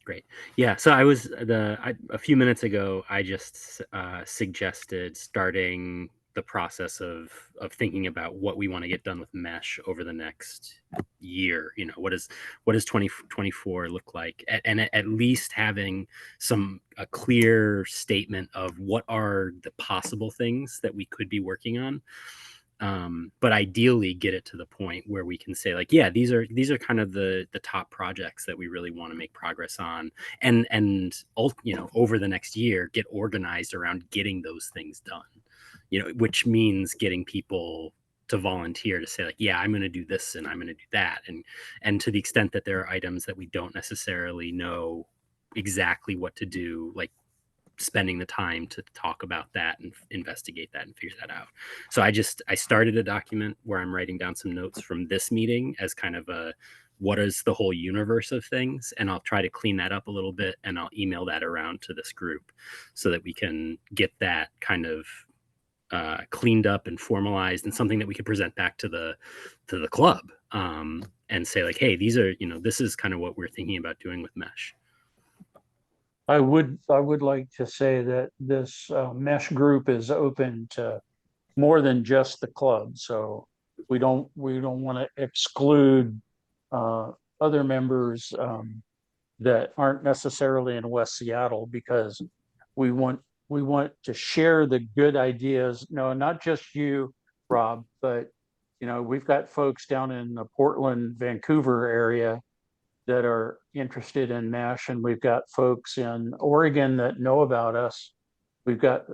Great. Yeah. So a few minutes ago, I just suggested starting the process of thinking about what we want to get done with Mesh over the next year. You know, what does 2024 look like? And at least having a clear statement of what are the possible things that we could be working on. But ideally get it to the point where we can say like, yeah, these are kind of the top projects that we really want to make progress on, and you know, over the next year get organized around getting those things done, you know, which means getting people to volunteer to say like, yeah, I'm going to do this and I'm going to do that, and to the extent that there are items that we don't necessarily know exactly what to do, like spending the time to talk about that and investigate that and figure that out. So I started a document where I'm writing down some notes from this meeting as kind of a what is the whole universe of things, and I'll try to clean that up a little bit and I'll email that around to this group so that we can get that kind of cleaned up and formalized and something that we could present back to the club, and say like, hey, these are, you know, this is kind of what we're thinking about doing with Mesh. I would like to say that this mesh group is open to more than just the club. So we don't want to exclude other members that aren't necessarily in West Seattle, because we want we want to share the good ideas. No, not just you, Rob, but we've got folks down in the Portland, Vancouver area that are interested in mesh, and we've got folks in Oregon that know about us. We've got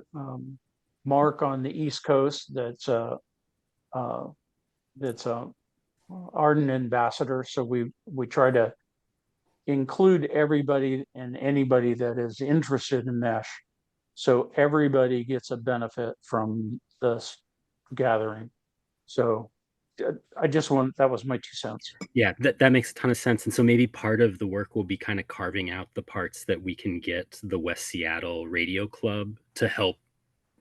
Mark on the East Coast uh, that's a AREDN ambassador. So we try to include everybody and anybody that is interested in mesh, so everybody gets a benefit from this gathering. So that was my 2 cents. Yeah, that makes a ton of sense. And so maybe part of the work will be kind of carving out the parts that we can get the West Seattle Radio Club to help,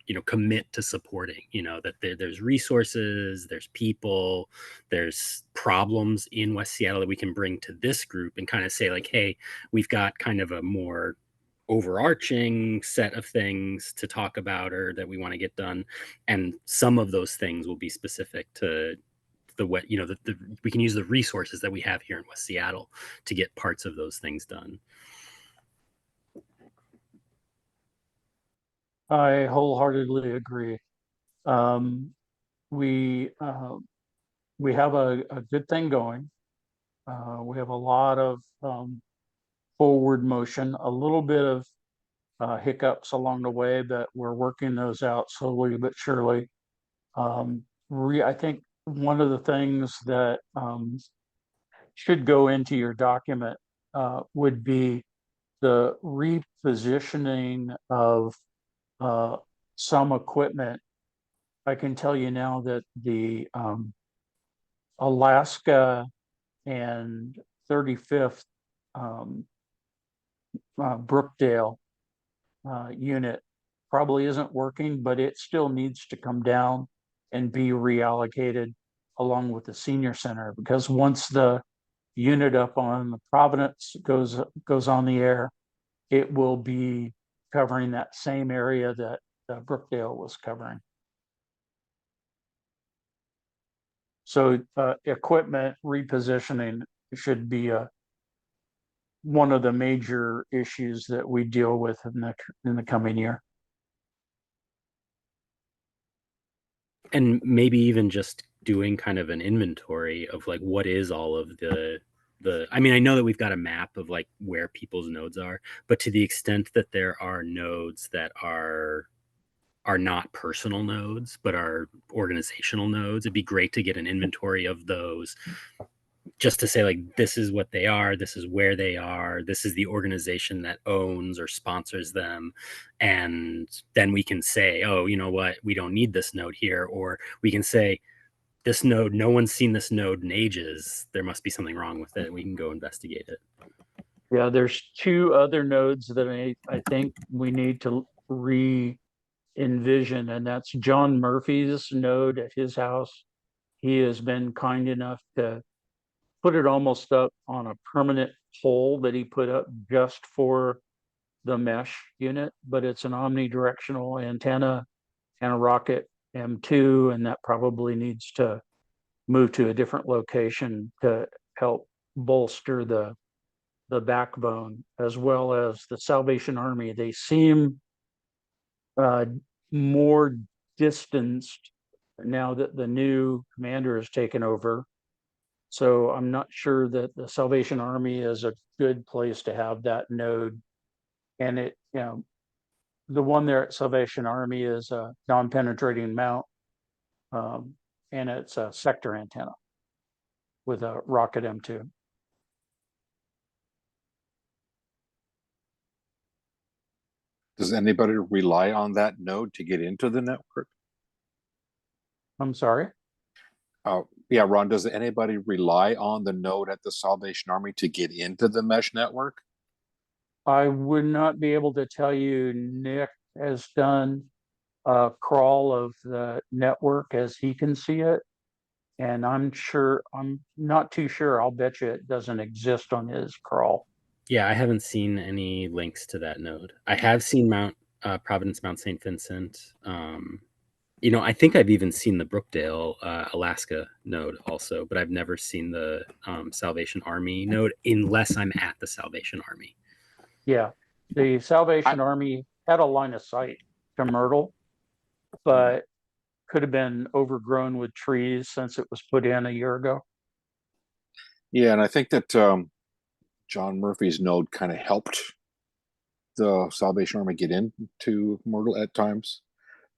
you know, commit to supporting, you know, that there's resources, there's people, there's problems in West Seattle that we can bring to this group and kind of say like, hey, we've got kind of a more overarching set of things to talk about or that we want to get done. And some of those things will be specific to the what, you know, we can use the resources that we have here in West Seattle to get parts of those things done. I wholeheartedly agree. Um, we we have a good thing going. We have a lot of forward motion, a little bit of hiccups along the way, but we're working those out slowly but surely. I think one of the things that should go into your document would be the repositioning of some equipment. I can tell you now that the Alaska and 35th Brookdale unit probably isn't working, but it still needs to come down and be reallocated along with the senior center, because once the unit up on the Providence goes on the air, it will be covering that same area that Brookdale was covering. So equipment repositioning should be one of the major issues that we deal with in the coming year. And maybe even just doing kind of an inventory of like what is all of the I mean, I know that we've got a map of like where people's nodes are, but to the extent that there are nodes that are not personal nodes but are organizational nodes, it'd be great to get an inventory of those, just to say like, this is what they are, this is where they are, this is the organization that owns or sponsors them, and then we can say, oh, you know what, we don't need this node here, or we can say, this node, no one's seen this node in ages, there must be something wrong with it, we can go investigate it. Yeah, there's 2 other nodes that I think we need to re-envision, and that's John Murphy's node at his house. He has been kind enough to put it almost up on a permanent pole that he put up just for the mesh unit, but it's an omnidirectional antenna and a Rocket M2, and that probably needs to move to a different location to help bolster the backbone, as well as the Salvation Army. They seem uh, more distanced now that the new commander has taken over. So I'm not sure that the Salvation Army is a good place to have that node. And it, the one there at Salvation Army is a non-penetrating mount, and it's a sector antenna with a Rocket M2. Does anybody rely on that node to get into the network? I'm sorry. Yeah, Ron, does anybody rely on the node at the Salvation Army to get into the mesh network? I would not be able to tell you. Nick has done a crawl of the network as he can see it. And I'm not too sure. I'll bet you it doesn't exist on his crawl. Yeah, I haven't seen any links to that node. I have seen Providence Mount St. Vincent. I think I've even seen the Brookdale, Alaska node also, but I've never seen the Salvation Army node unless I'm at the Salvation Army. Yeah, the Salvation Army had a line of sight to Myrtle, but could have been overgrown with trees since it was put in a year ago. Yeah, and I think that John Murphy's node kind of helped the Salvation Army get into Myrtle at times.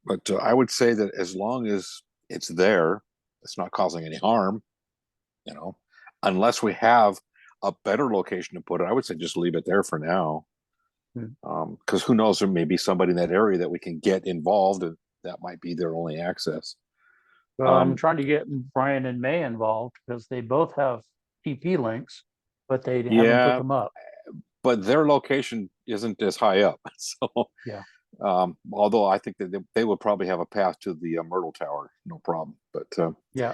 But I would say that as long as it's there, it's not causing any harm, unless we have a better location to put it. I would say just leave it there for now. Because who knows, there may be somebody in that area that we can get involved, and that might be their only access. Well, I'm trying to get Brian and May involved because they both have TP links, but they haven't put them up. But their location isn't as high up. So yeah. Although I think that they would probably have a path to the Myrtle Tower, no problem. But yeah.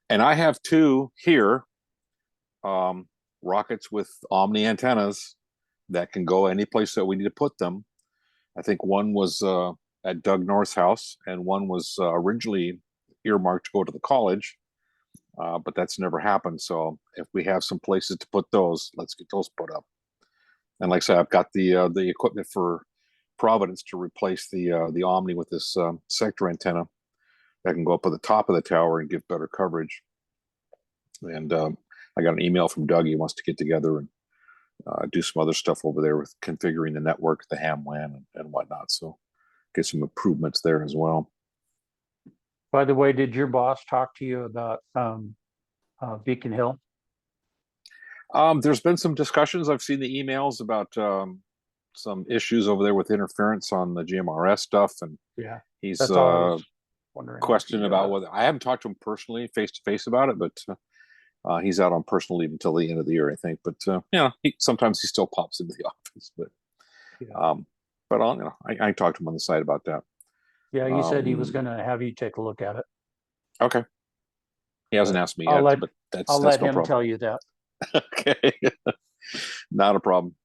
And I have two here, rockets with Omni antennas that can go any place that we need to put them. I think one was at Doug North's house, and one was originally earmarked to go to the college, but that's never happened. So if we have some places to put those, let's get those put up. And like I said, I've got the equipment for Providence to replace the Omni with this sector antenna that can go up at the top of the tower and give better coverage. And I got an email from Doug. He wants to get together and do some other stuff over there with configuring the network, the ham WAN, and whatnot. So get some improvements there as well. By the way, did your boss talk to you about Beacon Hill? There's been some discussions. I've seen the emails about some issues over there with interference on the GMRS stuff, and yeah, he's questioning about whether I haven't talked to him personally face to face about it, but he's out on personal leave until the end of the year, I think. But sometimes he still pops into the office. But I talked to him on the side about that. Yeah, he said he was going to have you take a look at it. Okay. He hasn't asked me yet, but I'll let no him problem. tell you that. Okay. Not a problem.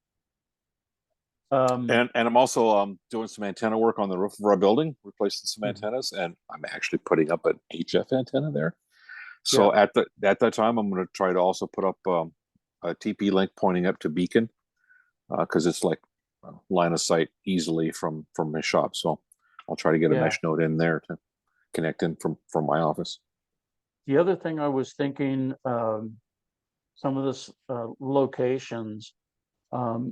And I'm also doing some antenna work on the roof of our building, replacing some antennas, and I'm actually putting up an HF antenna there. So at that time, I'm going to try to also put up a TP link pointing up to Beacon, because it's like line of sight easily from my shop. So I'll try to get a mesh node in there to connect in from my office. The other thing I was thinking, some of the locations,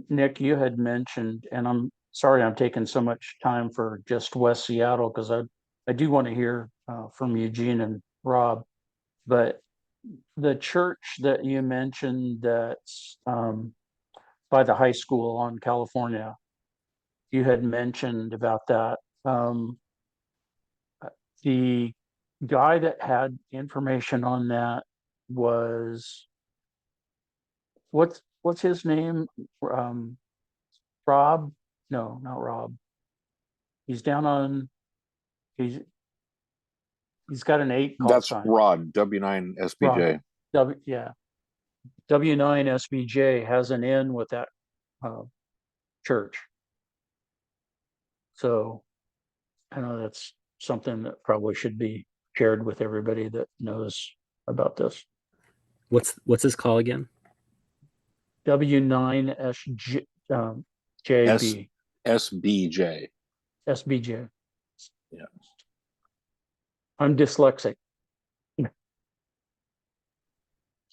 Nick, you had mentioned, and I'm sorry I'm taking so much time for just West Seattle, because I do want to hear from Eugene and Rob, but the church that you mentioned that's by the high school on California, you had mentioned about that. The guy that had information on that was, what's his name? Rob? No, not Rob. He's down on, he's got an 8 call That's sign. Rod, W9SBJ. Yeah. W9 SBJ has an in with that church. So I know that's something that probably should be shared with everybody that knows about this. What's his call again? W9SJB. S SBJ. SBJ. Yeah. I'm dyslexic.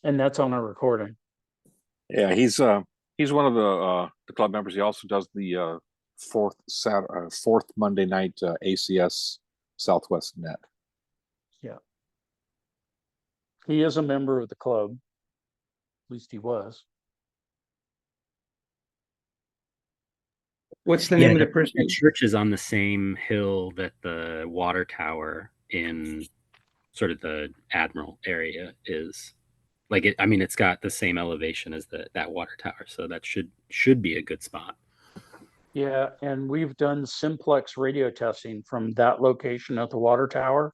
And that's on a recording. Yeah, he's one of the club members. He also does the fourth Monday night ACS Southwest Net. Yeah. He is a member of the club. At least he was. What's the name of the person? The church is on the same hill that the water tower in sort of the Admiral area is. Like it, I mean, it's got the same elevation as that water tower, so that should be a good spot. Yeah, and we've done simplex radio testing from that location at the water tower,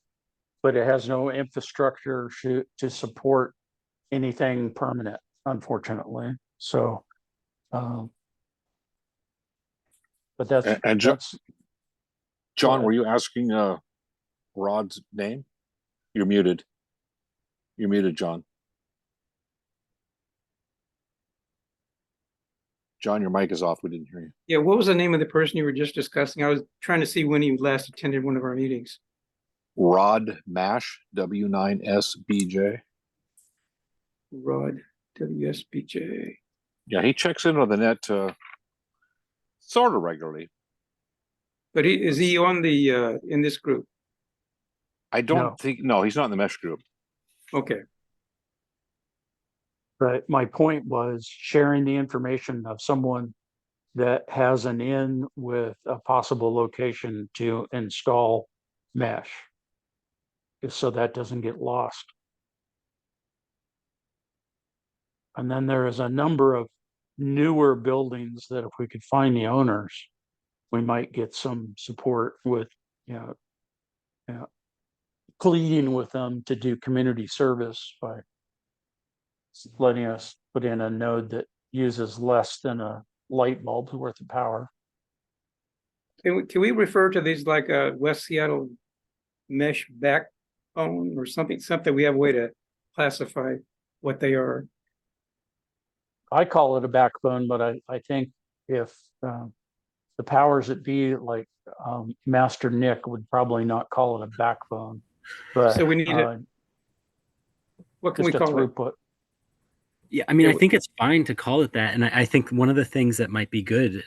but it has no infrastructure to support anything permanent, unfortunately. So, but And John, were you asking Rod's name? You're muted. You're muted, John. John, your mic is off. We didn't hear you. Yeah, what was the name of the person you were just discussing? I was trying to see when he last attended one of our meetings. Rod Mash, W9SBJ. Rod, WSBJ. Yeah, he checks into the net sort of regularly. But is he on the in this group? I don't think, no, he's not in the mesh group. Okay. But my point was sharing the information of someone that has an in with a possible location to install mesh, just so that doesn't get lost. And then there is a number of newer buildings that if we could find the owners, we might get some support with, pleading with them to do community service by letting us put in a node that uses less than a light bulb's worth of power. Can we refer to these like a West Seattle mesh backbone or something we have a way to classify what they are? I call it a backbone, but I think if the powers that be, like Master Nick, would probably not call it a backbone. But so we need it. What can we call throughput. Yeah, I mean, I think it's fine to call it that. And I think one of the things that might be good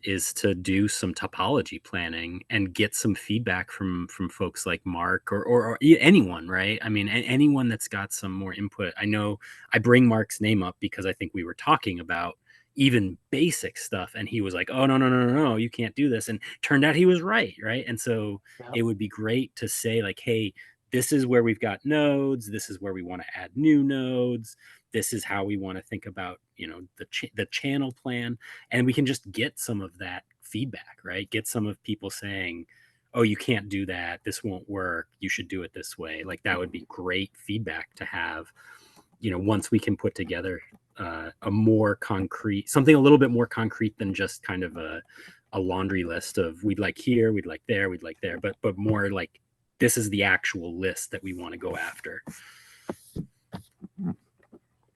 is to do some topology planning and get some feedback from folks like Mark or anyone, right? I mean, anyone that's got some more input. I know I bring Mark's name up because I think we were talking about even basic stuff. And he was like, oh, no, you can't do this. And turned out he was right. And so it would be great to say like, hey, this is where we've got nodes. This is where we want to add new nodes. This is how we want to think about, the channel plan. And we can just get some of that feedback, right? Get some of people saying, oh, you can't do that. This won't work. You should do it this way. Like that would be great feedback to have, once we can put together a more concrete, something a little bit more concrete than just kind of a laundry list of we'd like here, we'd like there, but more like this is the actual list that we want to go after.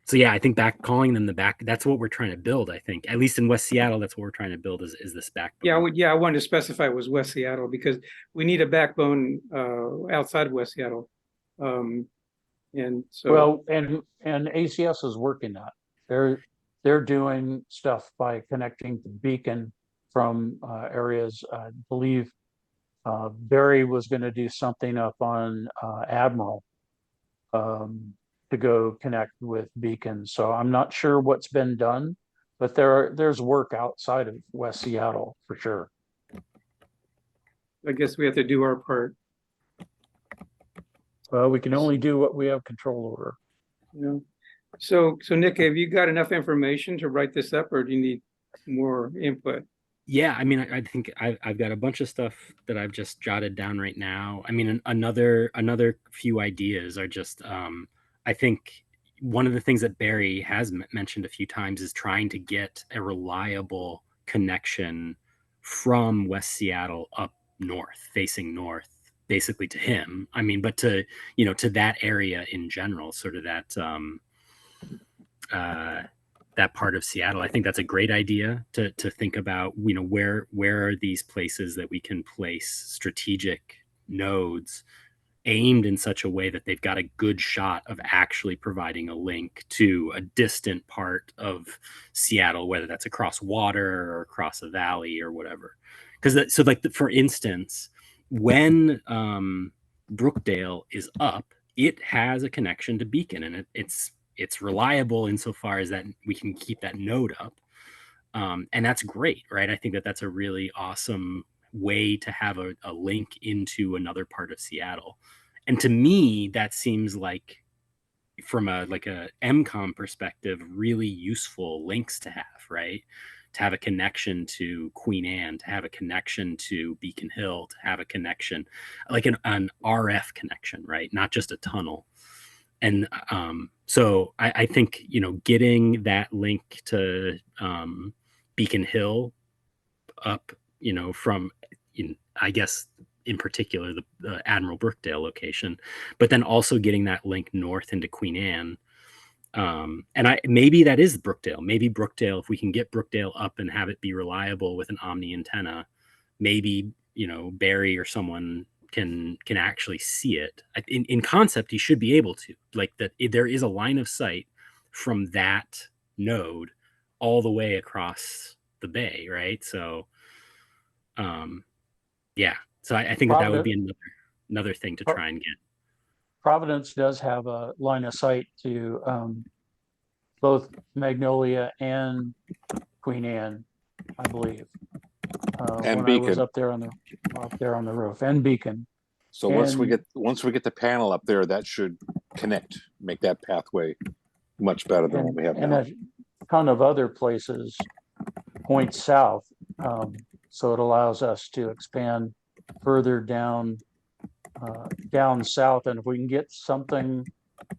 So yeah, I think calling them the back, that's what we're trying to build. I think at least in West Seattle, that's what we're trying to build is this backbone. Yeah, I wanted to specify it was West Seattle because we need a backbone outside of West Seattle. And so and ACS is working on it. They're doing stuff by connecting to Beacon from areas. I believe Barry was going to do something up on Admiral to go connect with Beacon. So I'm not sure what's been done, but there's work outside of West Seattle for sure. I guess we have to do our part. Well, we can only do what we have control over. Yeah. So Nick, have you got enough information to write this up, or do you need more input? Yeah, I mean, I think I've got a bunch of stuff that I've just jotted down right now. I mean, another few ideas are just, I think one of the things that Barry has mentioned a few times is trying to get a reliable connection from West Seattle up north, facing north, basically to him. I mean, but to, to that area in general, sort of that part of Seattle. I think that's a great idea to think about, where are these places that we can place strategic nodes aimed in such a way that they've got a good shot of actually providing a link to a distant part of Seattle, whether that's across water or across a valley or whatever. Because for instance, when Brookdale is up, it has a connection to Beacon, and it's reliable insofar as that we can keep that node up, and that's great, right? I think that that's a really awesome way to have a link into another part of Seattle. And to me, that seems like, from a MCOM perspective, really useful links to have, right? To have a connection to Queen Anne, to have a connection to Beacon Hill, to have a connection, like an RF connection, right? Not just a tunnel. And so I think, getting that link to Beacon Hill up, from, I guess, in particular, the Admiral Brookdale location, but then also getting that link north into Queen Anne. And maybe that is Brookdale. Maybe Brookdale, if we can get Brookdale up and have it be reliable with an Omni antenna, maybe, Barry or someone can actually see it. In concept, he should be able to. Like, that there is a line of sight from that node all the way across the bay, right? So yeah, so I think that would be another thing to try and get. Providence does have a line of sight to both Magnolia and Queen Anne, I believe. And when Beacon. I was up there on the roof, and Beacon. So once we get the panel up there, that should connect, make that pathway much better than what we have now. And a ton of other places point south, so it allows us to expand further down south. And if we can get something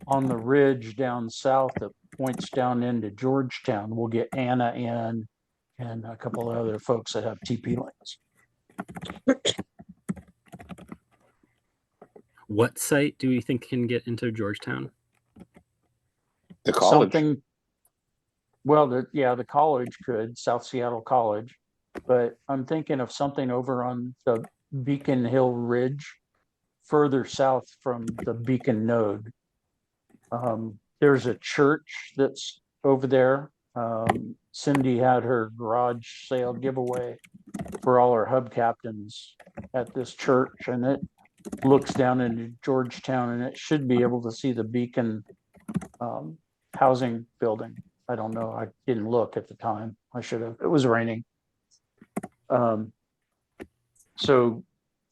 on the ridge down south that points down into Georgetown, we'll get Anna in and a couple of other folks that have TP links. What site do you think can get into Georgetown? The college. The college could, South Seattle College, but I'm thinking of something over on the Beacon Hill Ridge, further south from the Beacon node. There's a church that's over there. Cindy had her garage sale giveaway for all her hub captains at this church, and it looks down into Georgetown, and it should be able to see the Beacon housing building. I don't know. I didn't look at the time. I should have. It was raining. So,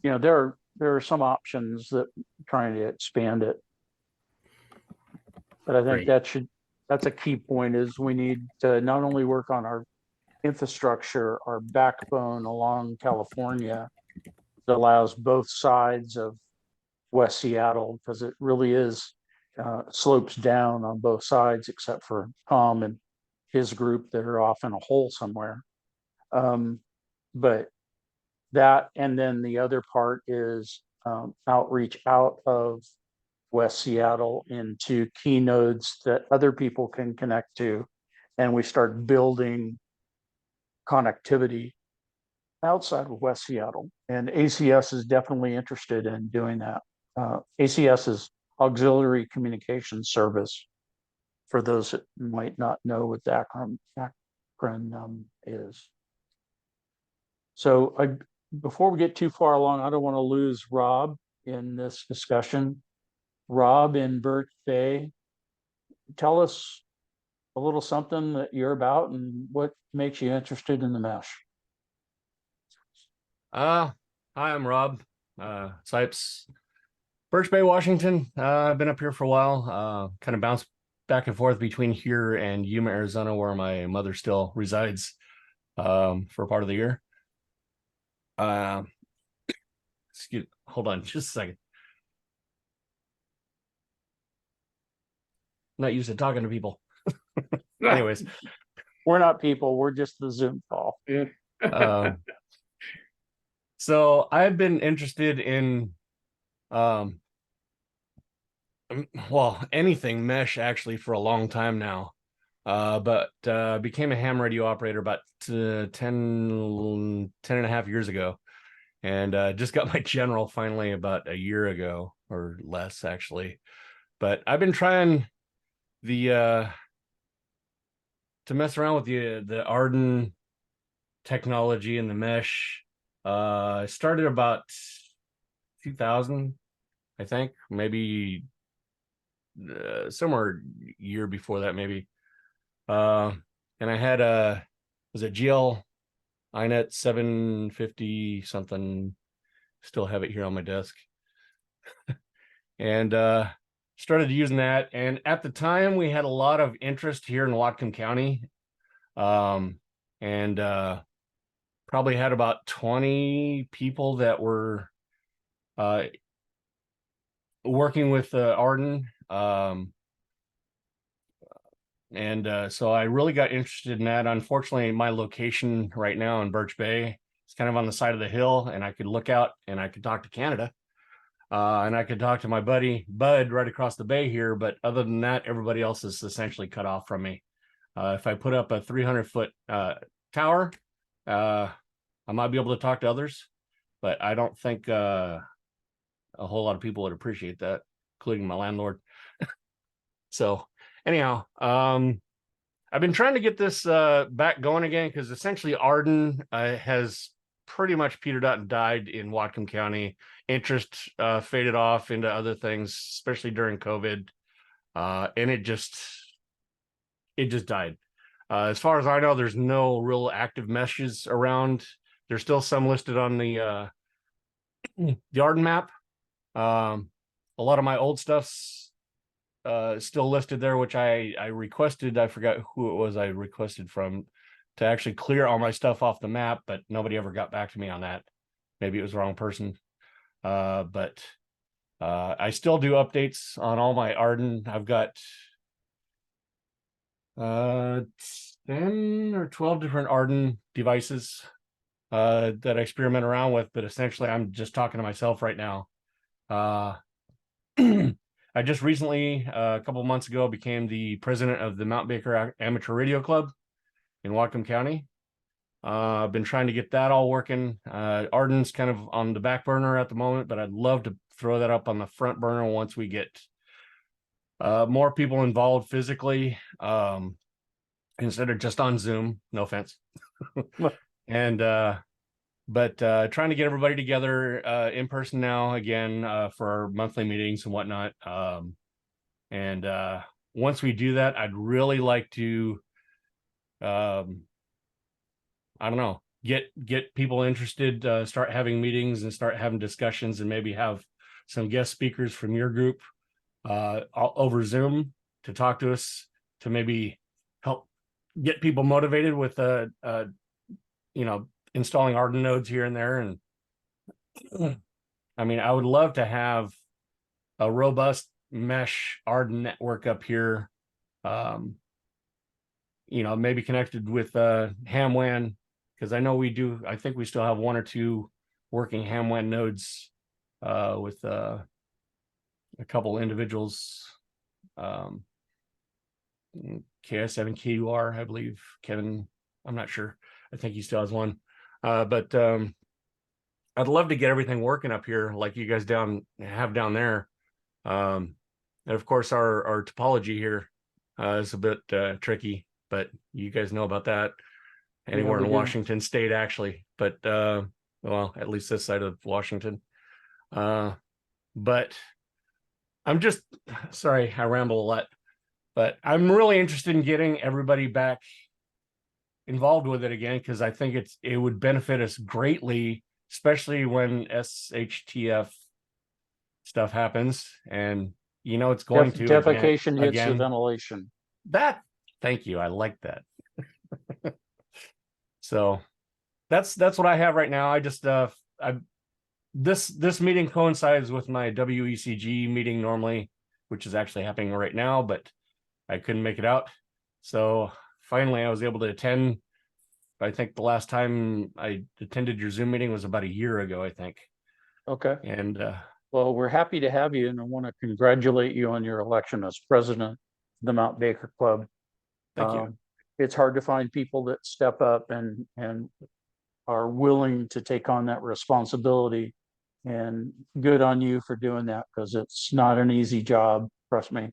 there are some options that trying to expand it. But I think that's a key point, is we need to not only work on our infrastructure, our backbone along California that allows both sides of West Seattle, because it really is slopes down on both sides, except for Tom and his group that are off in a hole somewhere. But that, and then the other part is outreach out of West Seattle into key nodes that other people can connect to, and we start building connectivity outside of West Seattle. And ACS is definitely interested in doing that. ACS is Auxiliary Communication Service, for those that might not know what the acronym is. So before we get too far along, I don't want to lose Rob in this discussion. Rob in Birch Bay, tell us a little something that you're about and what makes you interested in the mesh. Hi, I'm Rob Sipes, Birch Bay, Washington. I've been up here for a while, kind of bounced back and forth between here and Yuma, Arizona, where my mother still resides for part of the year. Hold on just a second. not used to talking to people. Anyways, We're not people, we're just the Zoom call. Yeah. um, so I've been interested in, well, anything mesh actually for a long time now. But became a ham radio operator about 10 and a half years ago. And just got my general finally about a year ago or less, actually. But I've been trying to mess around with the AREDN technology and the mesh. I started about 2000, I think, maybe somewhere year before that, maybe. And I had was it GL iNet 750 something, still have it here on my desk. And started using that. And at the time we had a lot of interest here in Whatcom County. And probably had about 20 people that were working with AREDN. So I really got interested in that. Unfortunately, my location right now in Birch Bay is kind of on the side of the hill, and I could look out and I could talk to Canada. And I could talk to my buddy Bud right across the bay here. But other than that, everybody else is essentially cut off from me. If I put up a 300-foot tower, I might be able to talk to others, but I don't think a whole lot of people would appreciate that, including my landlord. So anyhow, I've been trying to get this back going again, because essentially AREDN has pretty much petered out and died in Whatcom County. Interest faded off into other things, especially during COVID, and it just died. As far as I know, there's no real active meshes around. There's still some listed on the AREDN map. A lot of my old stuff's still listed there, which I requested. I forgot who it was I requested from to actually clear all my stuff off the map, but nobody ever got back to me on that. Maybe it was the wrong person. But I still do updates on all my AREDN. I've got 10 or 12 different AREDN devices that I experiment around with, but essentially I'm just talking to myself right now. I just recently, a couple of months ago, became the president of the Mount Baker Amateur Radio Club in Whatcom County. I've been trying to get that all working. AREDN's kind of on the back burner at the moment, but I'd love to throw that up on the front burner once we get more people involved physically, instead of just on Zoom. No offense. And but trying to get everybody together in person now again for our monthly meetings and whatnot. And once we do that, I'd really like to I don't know, get people interested, start having meetings and start having discussions, and maybe have some guest speakers from your group over Zoom to talk to us, to maybe help get people motivated with installing AREDN nodes here and there. And I mean, I would love to have a robust mesh AREDN network up here, maybe connected with ham WAN, because I know I think we still have one or two working ham WAN nodes with a couple individuals, KS7KUR, I believe, Kevin, I'm not sure. I think he still has one. But I'd love to get everything working up here like you guys have down there. And of course, our topology here is a bit tricky, but you guys know about that anywhere in Washington State, actually. But well, at least this side of Washington. But I'm just sorry, I ramble a lot, but I'm really interested in getting everybody back involved with it again, because I think it would benefit us greatly, especially when SHTF stuff happens. And it's going to defecation hits the ventilation. Thank you, I like that. So that's what I have right now. I just this meeting coincides with my WECG meeting normally, which is actually happening right now, but I couldn't make it out. So finally I was able to attend. I think the last time I attended your Zoom meeting was about a year ago, I think. Okay. And Well, we're happy to have you, and I want to congratulate you on your election as president of the Mount Baker Club. thank you. It's hard to find people that step up and are willing to take on that responsibility. And good on you for doing that, because it's not an easy job, trust me.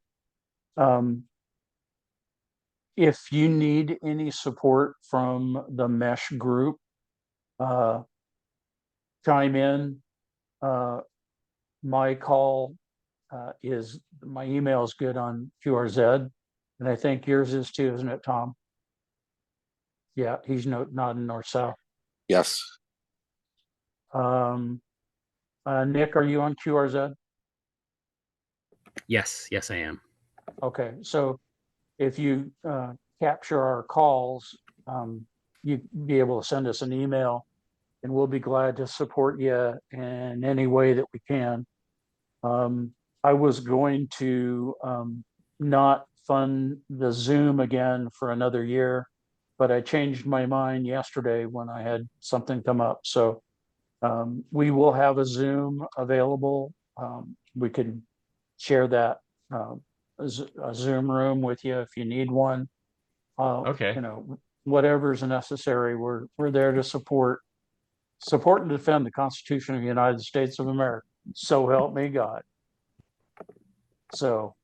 If you need any support from the mesh group, chime in. My email is good on QRZ, and I think yours is too, isn't it, Tom? Yeah, he's not in north south. Yes. Nick, are you on QRZ? Yes, I am. Okay, so if you capture our calls, you'd be able to send us an email, and we'll be glad to support you in any way that we can. I was going to not fund the Zoom again for another year, but I changed my mind yesterday when I had something come up. So we will have a Zoom available. We can share that a Zoom room with you if you need one. Okay. You know, whatever's necessary. We're there to support and defend the Constitution of the United States of America. So help me God. So,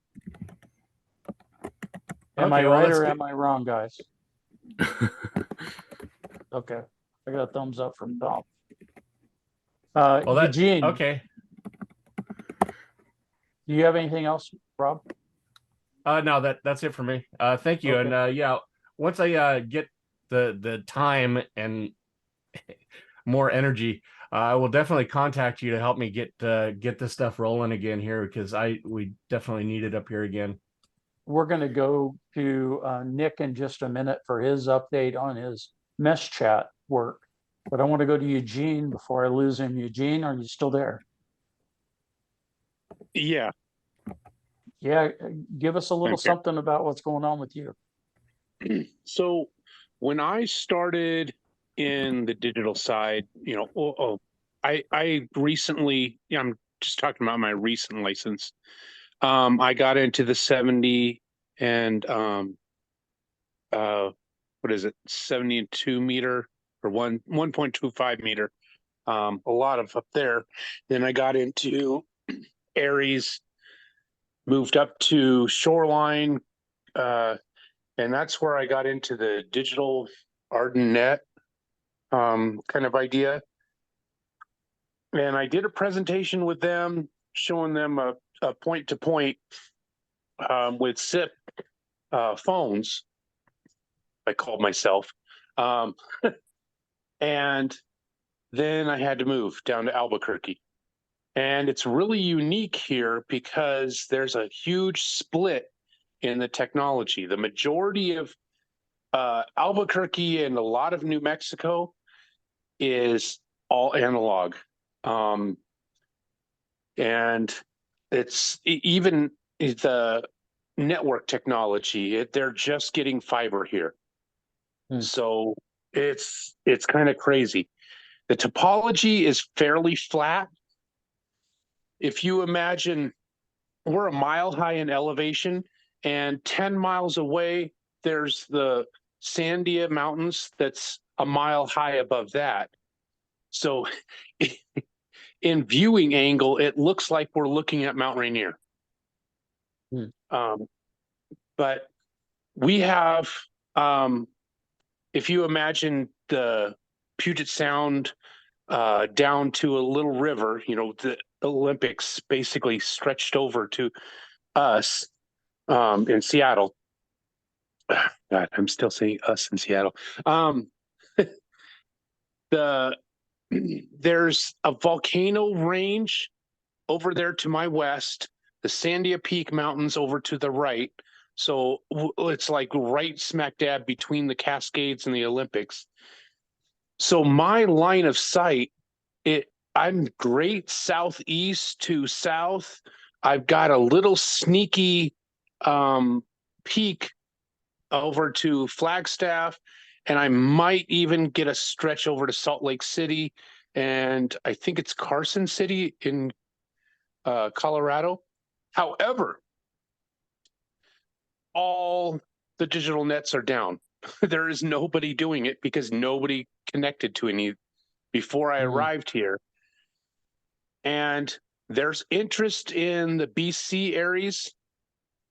am I Okay, well, right that's or good. am I wrong, guys? Okay, I got a thumbs up from Tom. Well, Eugene, okay. do you have anything else, Rob? No, that's it for me. Thank you. Okay. And yeah, once I get the time and more energy, I will definitely contact you to help me get this stuff rolling again here, because we definitely need it up here again. We're going to go to Nick in just a minute for his update on his mesh chat work, but I want to go to Eugene before I lose him. Eugene, are you still there? Yeah. Yeah, give us a little Okay. something about what's going on with you. So when I started in the digital side, I recently, I'm just talking about my recent license. I got into the 70 and what is it, 72 meter or 1.25 meter. A lot of up there. Then I got into Aries, moved up to Shoreline, and that's where I got into the digital AREDN net kind of idea. And I did a presentation with them, showing them a point-to-point with SIP phones, I called myself. And then I had to move down to Albuquerque. And it's really unique here because there's a huge split in the technology. The majority of Albuquerque and a lot of New Mexico is all analog. And it's even the network technology, they're just getting fiber here. So it's kind of crazy. The topology is fairly flat. If you imagine we're a mile high in elevation, and 10 miles away, there's the Sandia Mountains that's a mile high above that. So in viewing angle, it looks like we're looking at Mount Rainier. But we have, if you imagine the Puget Sound down to a little river, the Olympics basically stretched over to us in Seattle. God, I'm still saying us in Seattle. There's a volcano range over there to my west, the Sandia Peak Mountains over to the right. So it's like right smack dab between the Cascades and the Olympics. So my line of sight, I'm great southeast to south. I've got a little sneaky Peak over to Flagstaff, and I might even get a stretch over to Salt Lake City, and I think it's Carson City in Colorado. However, all the digital nets are down. There is nobody doing it because nobody connected to any before I arrived here. And there's interest in the BC areas.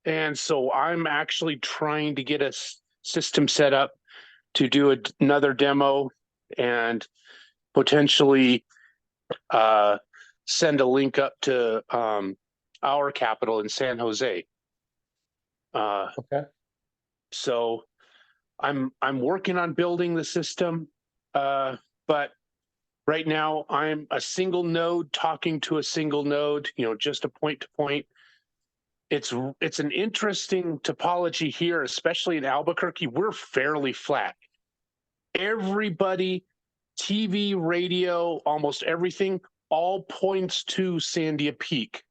And so I'm actually trying to get a system set up to do another demo and potentially send a link up to our capital in San Jose. Okay. So I'm working on building the system, but right now I'm a single node talking to a single node, just a point to point. It's an interesting topology here, especially in Albuquerque. We're fairly flat. Everybody, TV, radio, almost everything, all points to Sandia Peak.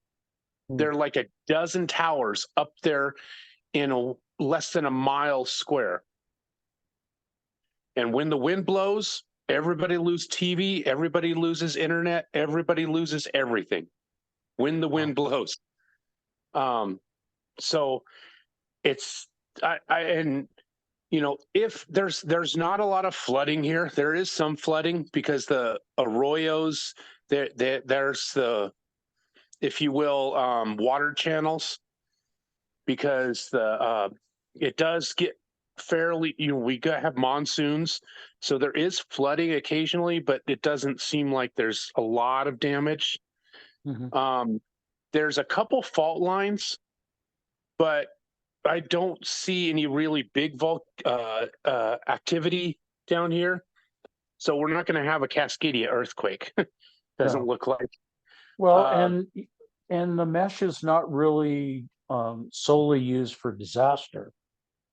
There are like a dozen towers up there in less than a mile square. And when the wind blows, everybody loses TV, everybody loses internet, everybody loses everything when the wind blows. So it's if there's not a lot of flooding here, there is some flooding because the arroyos, there's the, if you will, water channels, because it does get fairly, we have monsoons, so there is flooding occasionally, but it doesn't seem like there's a lot of damage. There's a couple fault lines, but I don't see any really big activity down here. So we're not going to have a Cascadia earthquake. Doesn't look like. Well, and the mesh is not really solely used for disaster.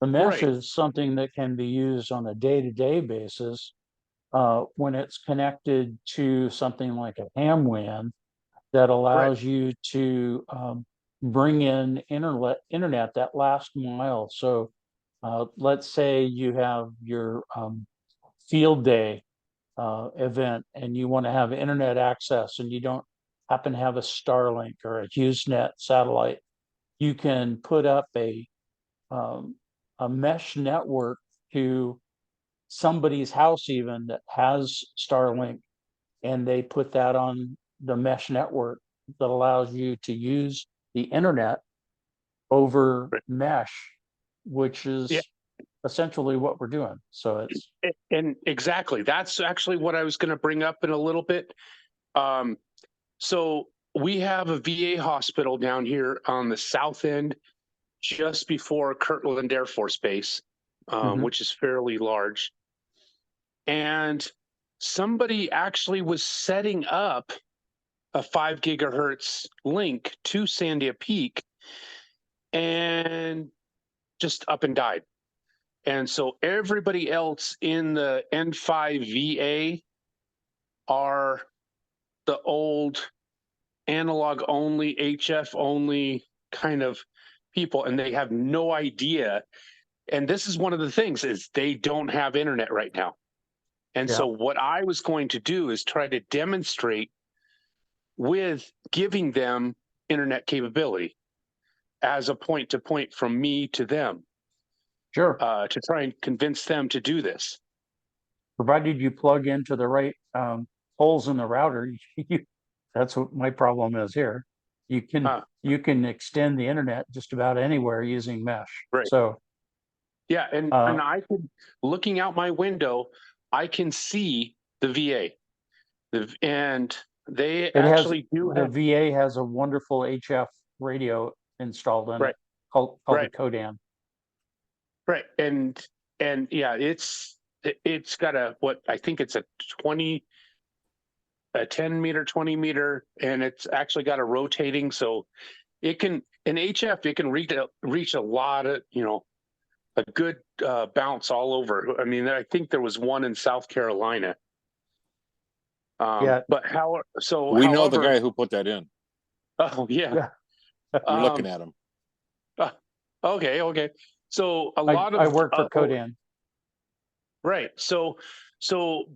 The mesh is something that can be used on a day-to-day basis when it's connected to something like a ham WAN that allows you to bring in internet that last mile. So let's say you have your field day event and you want to have internet access and you don't happen to have a Starlink or a HughesNet satellite. You can put up a mesh network to somebody's house even that has Starlink, and they put that on the mesh network that allows you to use the internet over mesh, which is essentially what we're doing. So it's and exactly, that's actually what I was going to bring up in a little bit. So we have a VA hospital down here on the south end, just before Kirtland Air Force Base, which is fairly large. And somebody actually was setting up a 5 gigahertz link to Sandia Peak and just up and died. And so everybody else in the N5 VA are the old analog only, HF only kind of people, and they have no idea. And this is one of the things, is they don't have internet right now. And so what I was going to do is try to demonstrate with giving them internet capability as a point to point from me to them. Sure. To try and convince them to do this. Provided you plug into the right holes in the router, that's what my problem is here. You can extend the internet just about anywhere using mesh. Right. So yeah, and I could, looking out my window, I can see the VA, and they actually do. The VA has a wonderful HF radio installed in it called the Codan. Right, and yeah, it's got I think it's a 10 meter, 20 meter, and it's actually got a rotating, so it can, in HF, it can reach a lot of, a good bounce all over. I mean, I think there was one in South Carolina. But we know the guy who put that in. Oh yeah. You're looking at him. Okay. So a I, lot of I work for Codan. right. So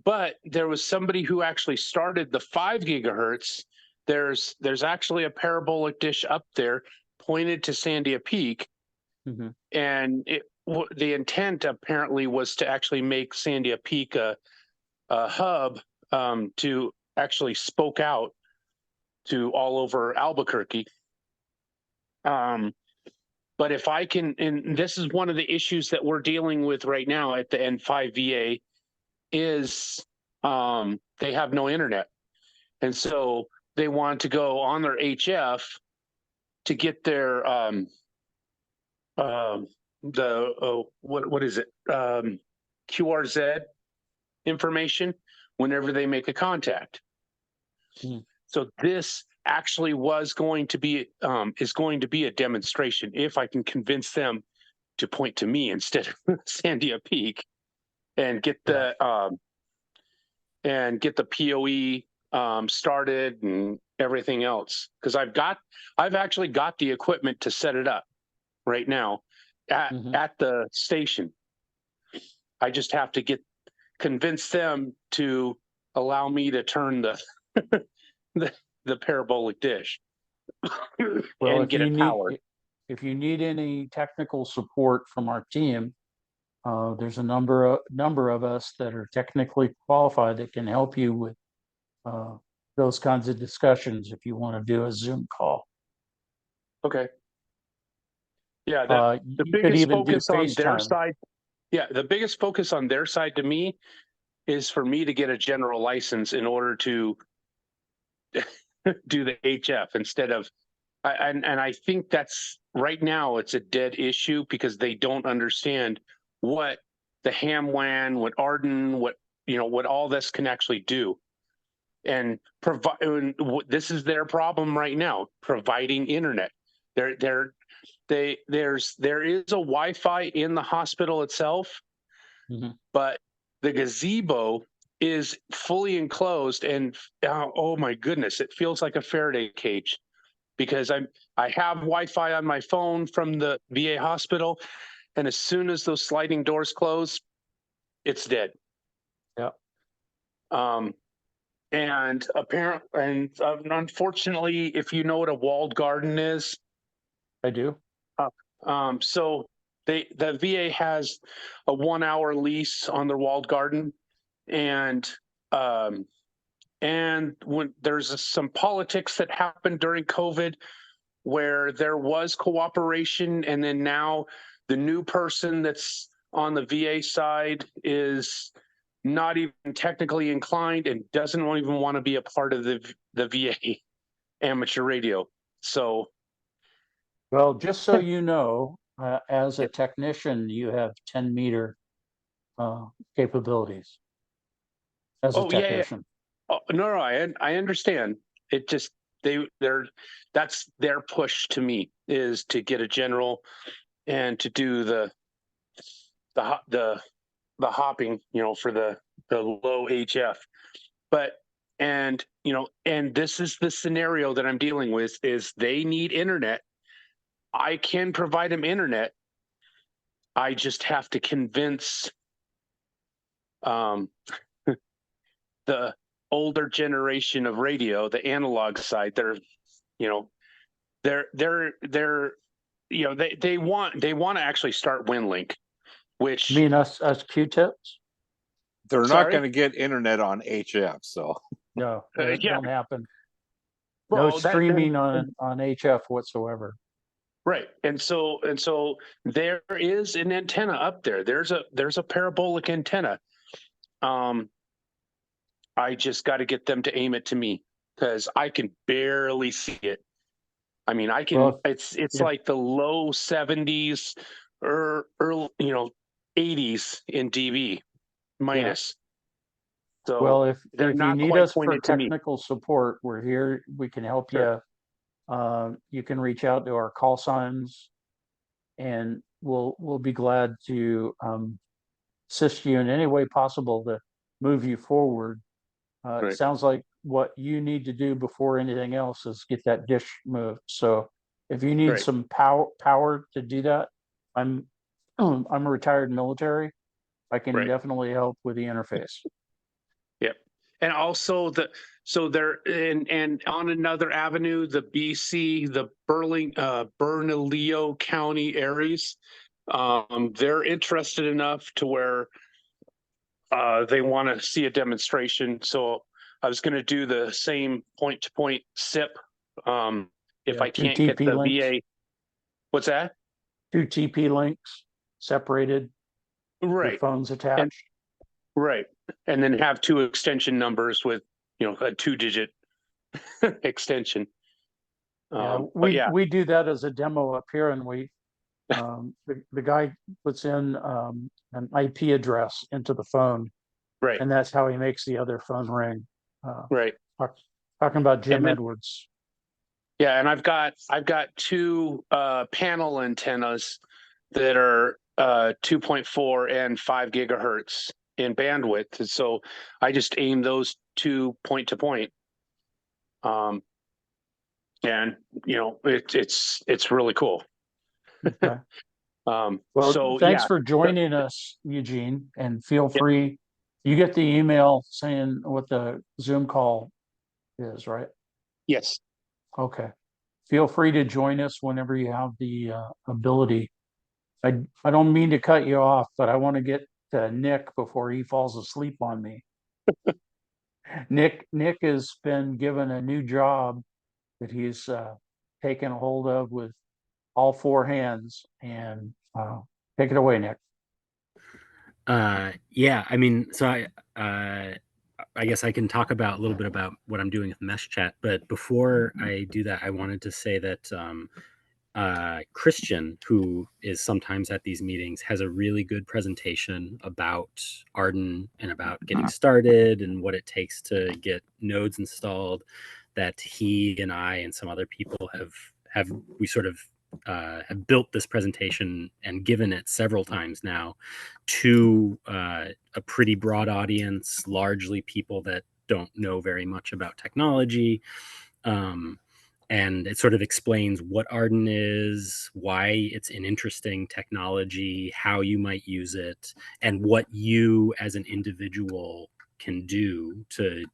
but there was somebody who actually started the 5 gigahertz. There's actually a parabolic dish up there pointed to Sandia Peak, Mhm. and the intent apparently was to actually make Sandia Peak a hub, to actually spoke out to all over Albuquerque. But if I can, and this is one of the issues that we're dealing with right now at the N5 VA, is they have no internet. And so they want to go on their HF to get their what is it, QRZ information whenever they make a contact. Hmm. So this actually was going to be is going to be a demonstration if I can convince them to point to me instead of Sandia Peak, and get the PoE started and everything else, because I've actually got the equipment to set it up right now at the station. I just have to convince them to allow me to turn the the parabolic dish Well, and get it powered. if you need any technical support from our team, there's a number of us that are technically qualified that can help you with those kinds of discussions if you want to do a Zoom call. Okay. Yeah, the You could biggest even do focus on their FaceTime. side. Yeah, the biggest focus on their side to me is for me to get a general license in order to do the HF instead of, and I think that's right now it's a dead issue because they don't understand what the ham WAN, what AREDN, what all this can actually do. And provide, this is their problem right now, providing internet. There is a Wi-Fi in the hospital itself, but the gazebo is fully enclosed, and oh my goodness, it feels like a Faraday cage, because I have Wi-Fi on my phone from the VA hospital, and as soon as those sliding doors close, it's dead. Yeah. And unfortunately, if you know what a walled garden is, I do. so the VA has a 1 hour lease on their walled garden, and when there's some politics that happened during COVID where there was cooperation, and then now the new person that's on the VA side is not even technically inclined and doesn't even want to be a part of the VA amateur radio. So, well, just so you know, as a technician, you have 10-meter capabilities as a technician. Oh, no, I understand. It just that's their push to me, is to get a general and to do the hopping, for the low HF. But and this is the scenario that I'm dealing with, is they need internet. I can provide them internet. I just have to convince the older generation of radio, the analog side. They want to actually start WinLink, which, You mean us Q-tips? They're not Sorry? going to get internet on HF, so No, Yeah. it don't happen. well, No streaming on HF whatsoever. right. And so there is an antenna up there. There's a parabolic antenna. I just got to get them to aim it to me, because I can barely see it. I mean, I can. Well, it's if- like the low 70s or early 80s in dB minus. So Well, if they're you not need quite us for pointed to me. technical support, we're here. We can help Sure. you. You can reach out to our call signs, and we'll be glad to assist you in any way possible to move you forward. It Right. sounds like what you need to do before anything else is get that dish moved. So if you need Right. some power to do that, I'm I'm a retired military. I can Right. definitely help with the interface. Yep. And also so there and on another avenue, the BC, the Bernalillo County areas, they're interested enough to where they want to see a demonstration. So I was going to do the same point to point SIP. If Yeah, I two can't get TP the links. VA, what's that? 2 TP links separated with Right. phones And attached. right. And then have 2 extension numbers with, a 2-digit extension. Yeah, But yeah, we do that as a demo up here, and the guy puts in an IP address into the phone, right, and that's how he makes the other phone ring. right. Talking about Jim And then, Edwards. yeah, and I've got 2 panel antennas that are 2.4 and 5 gigahertz in bandwidth. And so I just aim those 2 point to point. And it's really cool. Okay. Well, So thanks yeah, for joining us, Eugene, and feel yeah, free. You get the email saying what the Zoom call is, right? yes. Okay. Feel free to join us whenever you have the ability. I don't mean to cut you off, but I want to get to Nick before he falls asleep on me. Nick has been given a new job that he's taken a hold of with all 4 hands, and take it away, Nick. Yeah, I mean, so I guess I can talk about a little bit about what I'm doing with Mesh Chat, but before I do that, I wanted to say that Christian, who is sometimes at these meetings, has a really good presentation about AREDN and about getting started and what it takes to get nodes installed, that he and I and some other people have we sort of have built this presentation and given it several times now to a pretty broad audience, largely people that don't know very much about technology. And it sort of explains what AREDN is, why it's an interesting technology, how you might use it, and what you as an individual can do to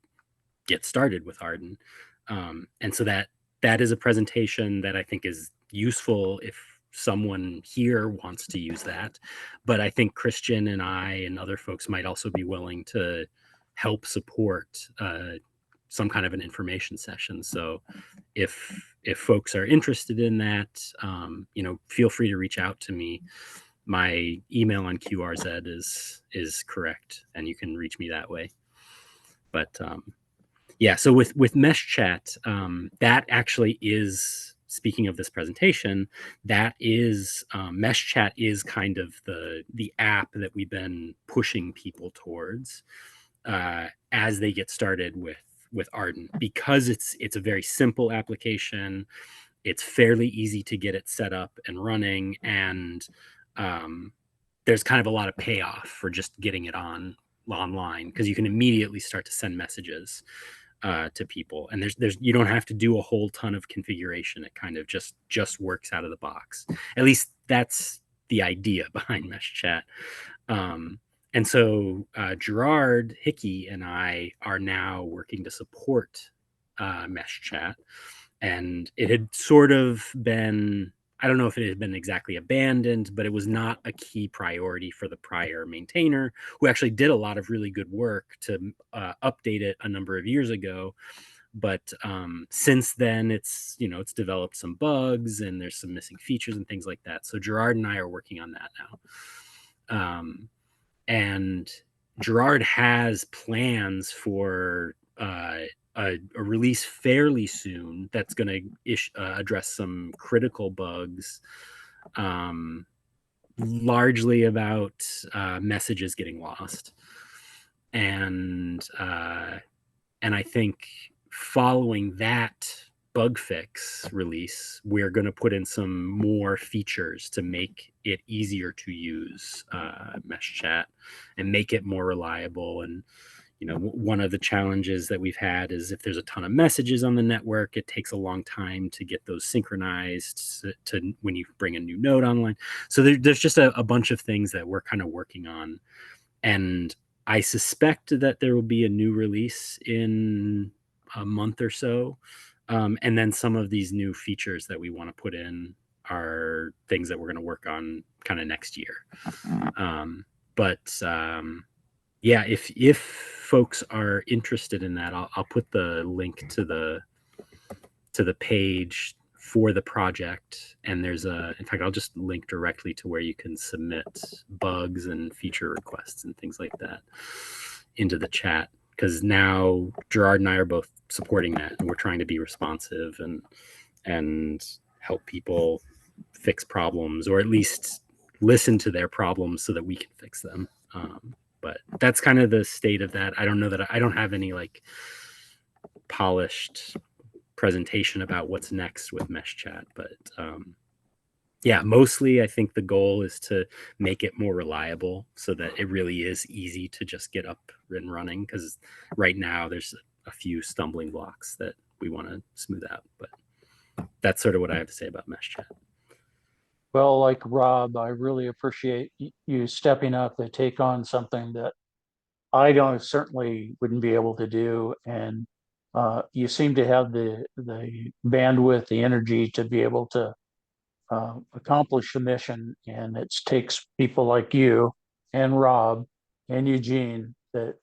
get started with AREDN. And so that is a presentation that I think is useful if someone here wants to use that. But I think Christian and I and other folks might also be willing to help support some kind of an information session. So if folks are interested in that, feel free to reach out to me. My email on QRZ is correct, and you can reach me that way. But yeah, so with Mesh Chat, that actually is, speaking of this presentation, that is Mesh Chat is kind of the app that we've been pushing people towards as they get started with AREDN, because it's a very simple application. It's fairly easy to get it set up and running, and there's kind of a lot of payoff for just getting it online, because you can immediately start to send messages to people, and there's you don't have to do a whole ton of configuration. It kind of just works out of the box. At least that's the idea behind Mesh Chat. And so Gerard Hickey and I are now working to support Mesh Chat, and it had sort of been, I don't know if it had been exactly abandoned, but it was not a key priority for the prior maintainer, who actually did a lot of really good work to update it a number of years ago. But since then, it's developed some bugs and there's some missing features and things like that. So Gerard and I are working on that now. And Gerard has plans for a release fairly soon that's going to address some critical bugs, largely about messages getting lost. And I think following that bug fix release, we're going to put in some more features to make it easier to use Mesh Chat and make it more reliable, and one of the challenges that we've had is if there's a ton of messages on the network, it takes a long time to get those synchronized to when you bring a new node online. So there's just a bunch of things that we're kind of working on. And I suspect that there will be a new release in a month or so. And then some of these new features that we want to put in are things that we're going to work on kind of next year. Yeah, if folks are interested in that, I'll put the link to the page for the project, and in fact, I'll just link directly to where you can submit bugs and feature requests and things like that into the chat, because now Gerard and I are both supporting that, and we're trying to be responsive and help people fix problems, or at least listen to their problems so that we can fix them. But that's kind of the state of that. I don't know that I don't have any like polished presentation about what's next with Mesh Chat, but yeah, mostly I think the goal is to make it more reliable so that it really is easy to just get up and running, because right now there's a few stumbling blocks that we want to smooth out. But that's sort of what I have to say about Mesh Chat. Well, like Rob, I really appreciate you stepping up to take on something that I certainly wouldn't be able to do. And you seem to have the bandwidth, the energy to be able to accomplish the mission. And it takes people like you and Rob and Eugene that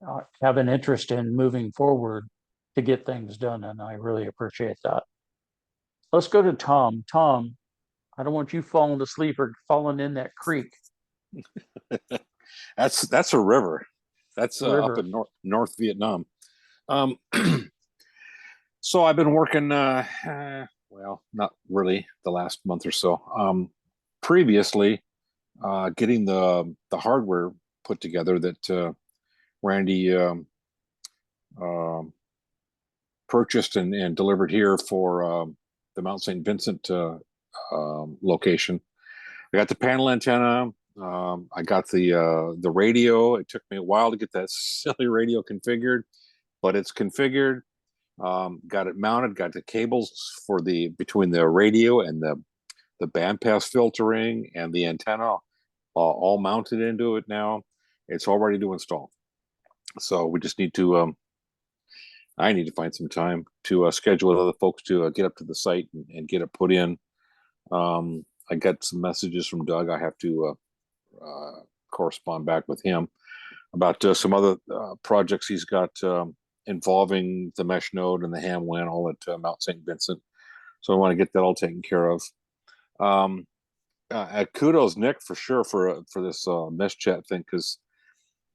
have an interest in moving forward to get things done. And I really appreciate that. Let's go to Tom. Tom, I don't want you falling asleep or falling in that creek. That's a river. That's River. up in North Vietnam. So I've been working, well, not really the last month or so. Previously, getting the hardware put together that Randy purchased and delivered here for the Mount St. Vincent location. I got the panel antenna. I got the radio. It took me a while to get that silly radio configured, but it's configured. Got it mounted. Got the cables for between the radio and the bandpass filtering and the antenna all mounted into it now. It's all ready to install. So we just need to. I need to find some time to schedule with other folks to get up to the site and get it put in. I got some messages from Doug. I have to correspond back with him about some other projects he's got involving the mesh node and the ham WAN all at Mount St. Vincent. So I want to get that all taken care of. Kudos, Nick, for sure for this mesh chat thing, because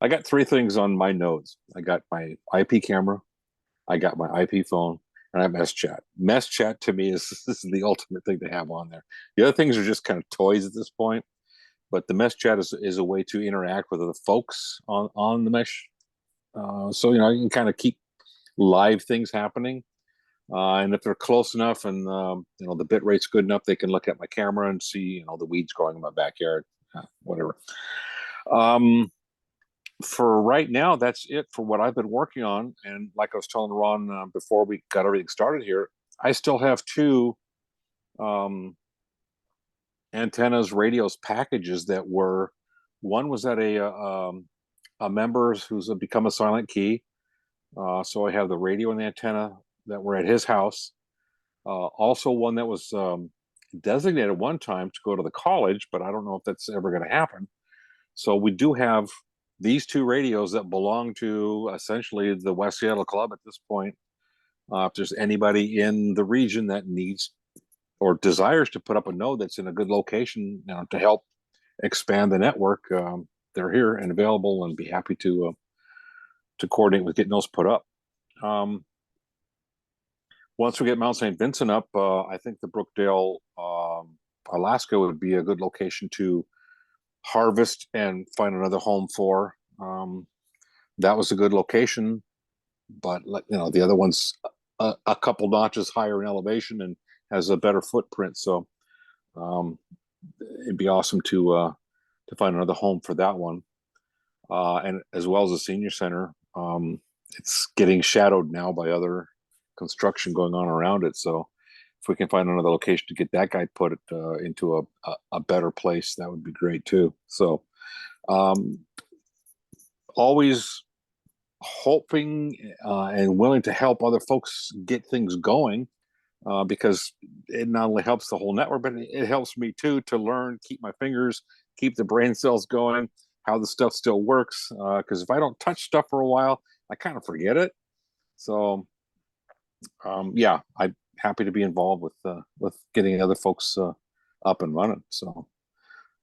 I got three things on my nodes. I got my IP camera, I got my IP phone, and I have Mesh Chat. Mesh Chat to me is the ultimate thing to have on there. The other things are just kind of toys at this point, but the Mesh Chat is a way to interact with other folks on the mesh. So you can kind of keep live things happening, and if they're close enough and the bit rate's good enough, they can look at my camera and see the weeds growing in my backyard, whatever. For right now, that's it for what I've been working on. And like I was telling Ron before we got everything started here, I still have two antennas, radios packages that one was at a member who's become a silent key. So I have the radio and the antenna that were at his house. Also one that was designated one time to go to the college, but I don't know if that's ever going to happen. So we do have these two radios that belong to essentially the West Seattle Club at this point. If there's anybody in the region that needs or desires to put up a node that's in a good location to help expand the network, they're here and available, and be happy to coordinate with getting those put up. Once we get Mount St. Vincent up, I think the Brookdale, Alaska would be a good location to harvest and find another home for. That was a good location, but the other one's a couple notches higher in elevation and has a better footprint. So it'd be awesome to find another home for that one, and as well as the senior center. it's getting shadowed now by other construction going on around it. So if we can find another location to get that guy put it into a better place, that would be great too. So always hoping and willing to help other folks get things going, because it not only helps the whole network, but it helps me too to learn, keep my fingers, keep the brain cells going, how the stuff still works. Because if I don't touch stuff for a while, I kind of forget it. So yeah, I'm happy to be involved with getting other folks up and running. So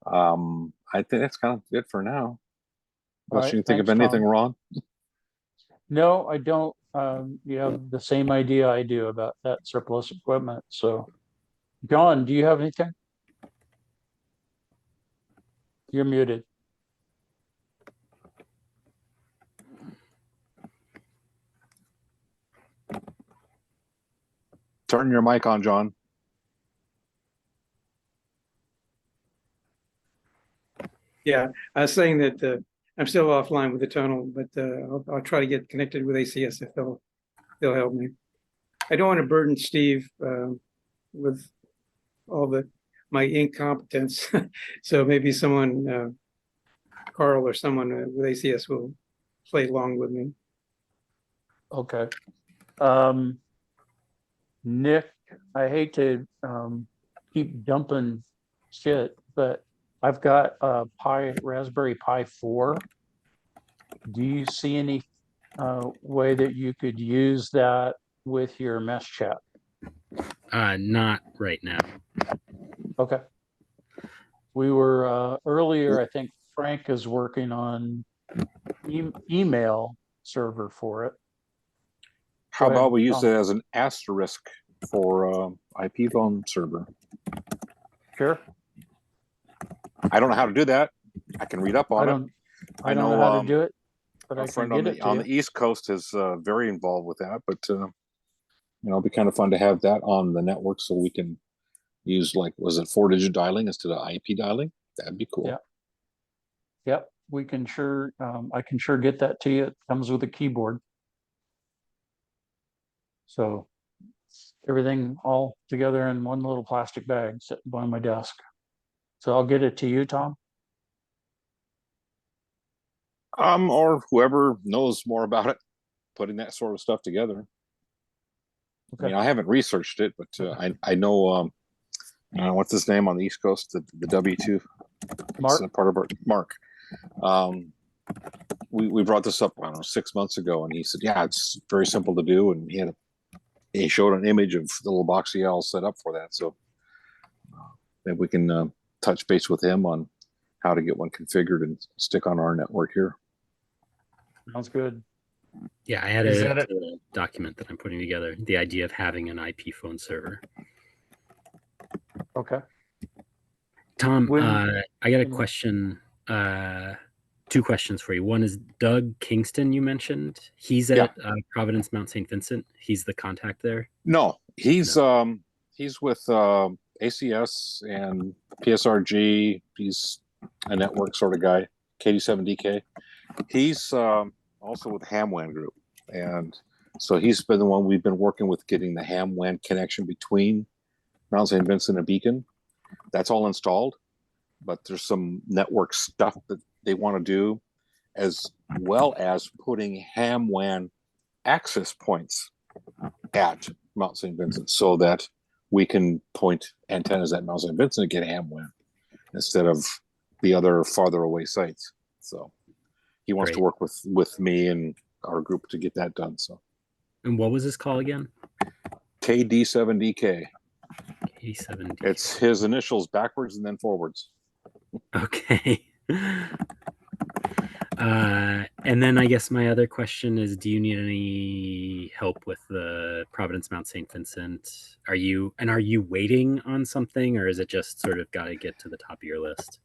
I think that's kind of it for now. Unless right, you can think of thanks, anything, Tom. Ron. No, I don't. You have the same idea I do about that surplus equipment. So, John, do you have anything? You're muted. Turn your mic on, John. Yeah, I was saying that I'm still offline with the tunnel, but I'll try to get connected with ACS if they'll help me. I don't want to burden Steve with all my incompetence, so maybe someone, Carl or someone with ACS will play along with me. Okay. Nick, I hate to keep dumping shit, but I've got a Raspberry Pi 4. Do you see any way that you could use that with your mesh chat? Not right now. Okay. We were earlier, I think Frank is working on email server for it. How Go ahead, about we use Tom. it as an asterisk for IP phone server? Sure. I don't know how to do that. I can read up on it. I don't know how to do it, but I A can friend get it to on you. the East Coast is very involved with that, but you know, it'd be kind of fun to have that on the network so we can use, like, was it 4-digit dialing instead of IP dialing? That'd be cool. Yeah. Yep, we can sure. I can sure get that to you. It comes with a keyboard. So everything all together in one little plastic bag sitting by my desk. So I'll get it to you, Tom. Or whoever knows more about it, putting that sort of stuff together. Okay. I mean, I haven't researched it, but I know what's his name on the East Coast, the W2. Mark. Part of our Mark. We brought this up, I don't know, 6 months ago, and he said, yeah, it's very simple to do, and he showed an image of the little box he all set up for that. So maybe we can touch base with him on how to get one configured and stick on our network here. Sounds good. Yeah, I had a document that I'm putting together, the idea of having an IP phone server. Okay. Tom, I got a question, 2 questions for you. One is Doug Kingston, you mentioned. He's at Providence Mount St. Vincent. He's the contact there? No, he's with ACS and PSRG. He's a network sort of guy, KD7DK. He's also with the HamWAN group. And so he's been the one we've been working with, getting the HamWAN connection between Mount St. Vincent and Beacon. That's all installed, but there's some network stuff that they want to do, as well as putting HamWAN access points at Mount St. Vincent so that we can point antennas at Mount St. Vincent and get HamWAN instead of the other farther away sites. So he wants to work with me and our group to get that done. So. And what was his call again? KD7DK. KD7DK. It's his initials backwards and then forwards. Okay. And then I guess my other question is, do you need any help with the Providence Mount St. Vincent? Are you waiting on something, or is it just sort of got to get to the top of your list?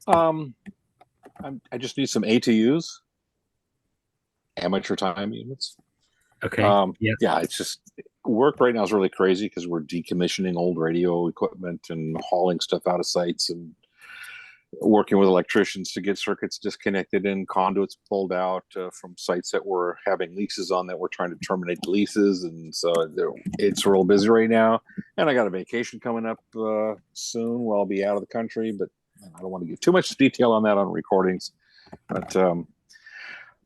I just need some ATUs, amateur time units. Okay. Yeah, it's just work right now is really crazy because we're decommissioning old radio equipment and hauling stuff out of sites, and working with electricians to get circuits disconnected and conduits pulled out from sites that were having leases on that we're trying to terminate the leases. And so it's real busy right now. And I got a vacation coming up soon where I'll be out of the country, but I don't want to give too much detail on that on recordings. But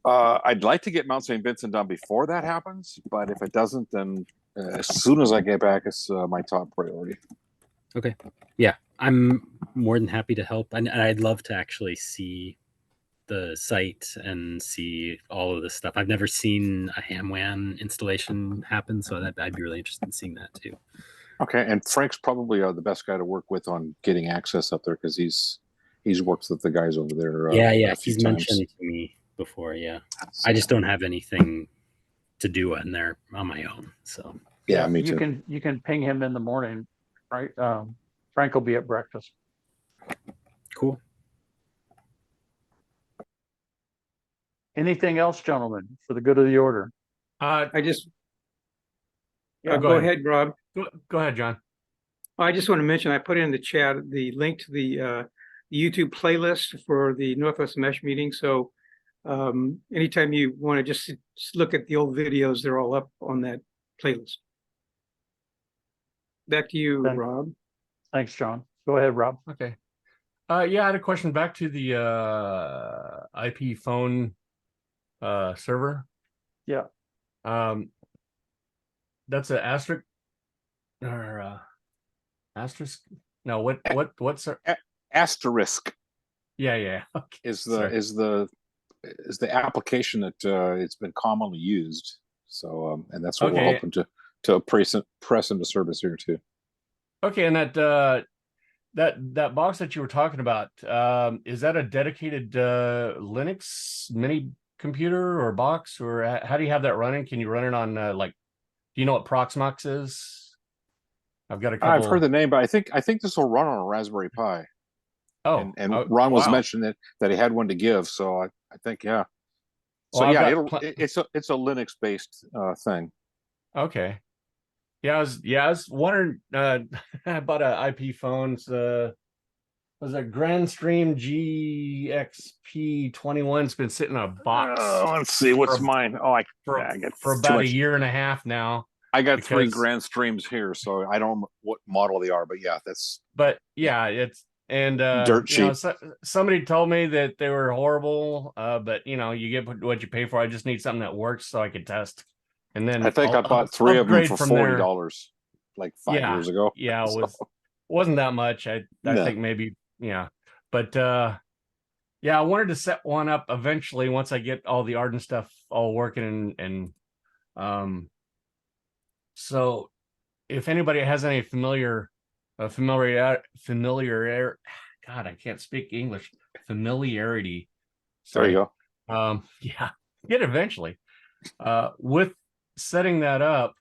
I'd like to get Mount St. Vincent done before that happens. But if it doesn't, then as soon as I get back, it's my top priority. Okay. Yeah, I'm more than happy to help. And I'd love to actually see the site and see all of this stuff. I've never seen a HamWAN installation happen, so I'd be really interested in seeing that too. Okay, and Frank's probably the best guy to work with on getting access up there because he's worked with the guys over there. Yeah, he's mentioned to me before. Yeah, I just don't have anything to do in there on my own. So yeah, me too. You can ping him in the morning, right? Frank will be at breakfast. Cool. Anything else, gentlemen, for the good of the order? I just, Yeah, go ahead, Rob. Go ahead, John. I just want to mention, I put in the chat the link to the YouTube playlist for the Northwest Mesh meeting. So anytime you want to just look at the old videos, they're all up on that playlist. Back to you, Rob. Thanks, John. Go ahead, Rob. Okay. Yeah, I had a question back to the IP phone server. Yeah. That's an asterisk or asterisk. No, what's Asterisk yeah. Okay. is the application that it's been commonly used. So and that's what we're hoping to press into service here too. Okay, and that box that you were talking about, is that a dedicated Linux mini computer or box, or how do you have that running? Can you run it on do you know what Proxmox is? I've got a couple. I've heard the name, but I think this will run on a Raspberry Pi. Oh, and Ron was mentioning that he had one to give, so I think yeah. So well, yeah, it's a Linux based thing. Okay. Yeah, I was wondering. I bought a IP phone. Was a Grandstream GXP21. It's been sitting in a box. Let's see, what's mine? Oh, I got for about a year and a half now. I got 3 Grandstreams here, so I don't know what model they are, but yeah, that's. But yeah, it's and dirt cheap. Somebody told me that they were horrible, but you get what you pay for. I just need something that works so I could test. And then I think I bought 3 of them for $40, like 5 years ago. Yeah, it wasn't that much. I think maybe but I wanted to set one up eventually once I get all the AREDN stuff all working and so if anybody has any familiar God, I can't speak English. Familiarity. Sorry. There you go. Get eventually. With setting that up,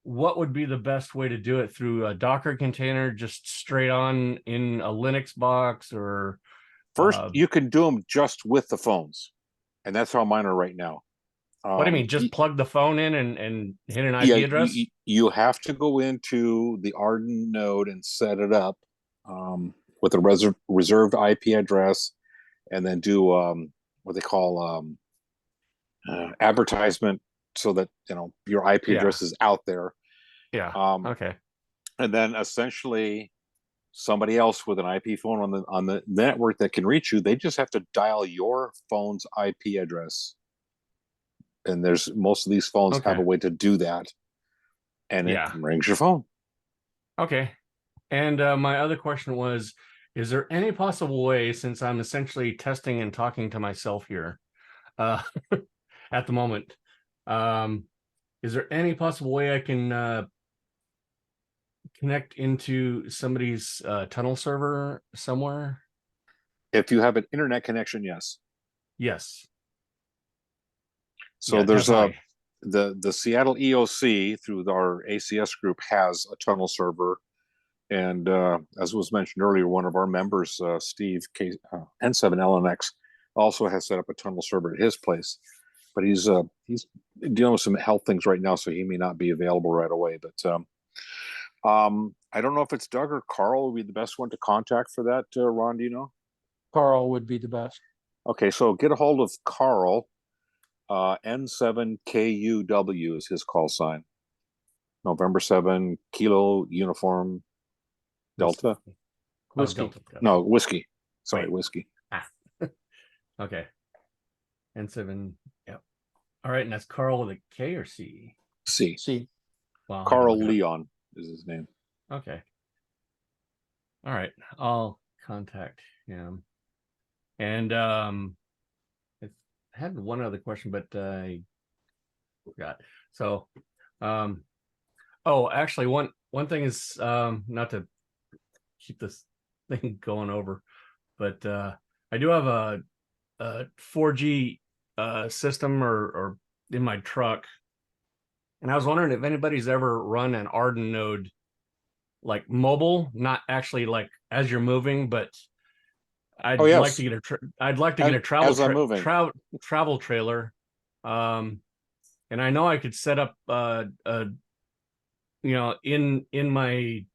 what would be the best way to do it? Through a Docker container, just straight on in a Linux box, or first you can do them just with the phones, and that's how mine are right now. What do you mean? Just plug the phone in and hit an IP address? You have to go into the AREDN node and set it up with a reserved IP address, and then do what they call advertisement, so that your IP address is out there. Yeah. Okay. And then essentially somebody else with an IP phone on the network that can reach you, they just have to dial your phone's IP address. And most of these phones have a way to do that, and it rings your phone. Okay. And my other question was, is there any possible way, since I'm essentially testing and talking to myself here at the moment, is there any possible way I can connect into somebody's tunnel server somewhere? If you have an internet connection, yes. Yes. So there's the Seattle EOC through our ACS group has a tunnel server, and as was mentioned earlier, one of our members, Steve N7LNX, also has set up a tunnel server at his place. But he's dealing with some health things right now, so he may not be available right away. But I don't know if it's Doug or Carl would be the best one to contact for that. Ron, do you know? Carl would be the best. Okay, so get a hold of Carl. N7KUW is his call sign. November 7 Kilo Uniform Delta. Oh, Whiskey. Delta. No, whiskey. Sorry, Right. whiskey. Ah. Okay. N7. Yep. All right, and that's Carl with a K or C? C. See, Well, I can Carl look it up. Leon is his name. Okay. All right, I'll contact him. And I had one other question, but I forgot. So, oh, actually, one thing is not to keep this thing going over, but I do have a 4G system or in my truck, and I was wondering if anybody's ever run an AREDN node like mobile, not actually like as you're moving, but I'd Oh, yes. like to get I'd like to get a travel As I'm moving. travel trailer, and I know I could set up in my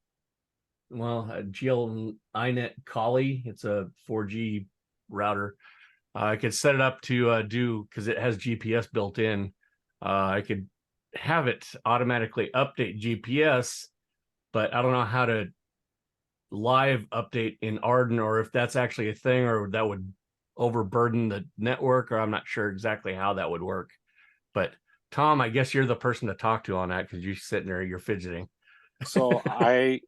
a GLINet Collie. It's a 4G router. I could set it up to do, because it has GPS built in. I could have it automatically update GPS, but I don't know how to live update in AREDN, or if that's actually a thing, or that would overburden the network, or I'm not sure exactly how that would work. But Tom, I guess you're the person to talk to on that, because you're sitting there, you're fidgeting. So I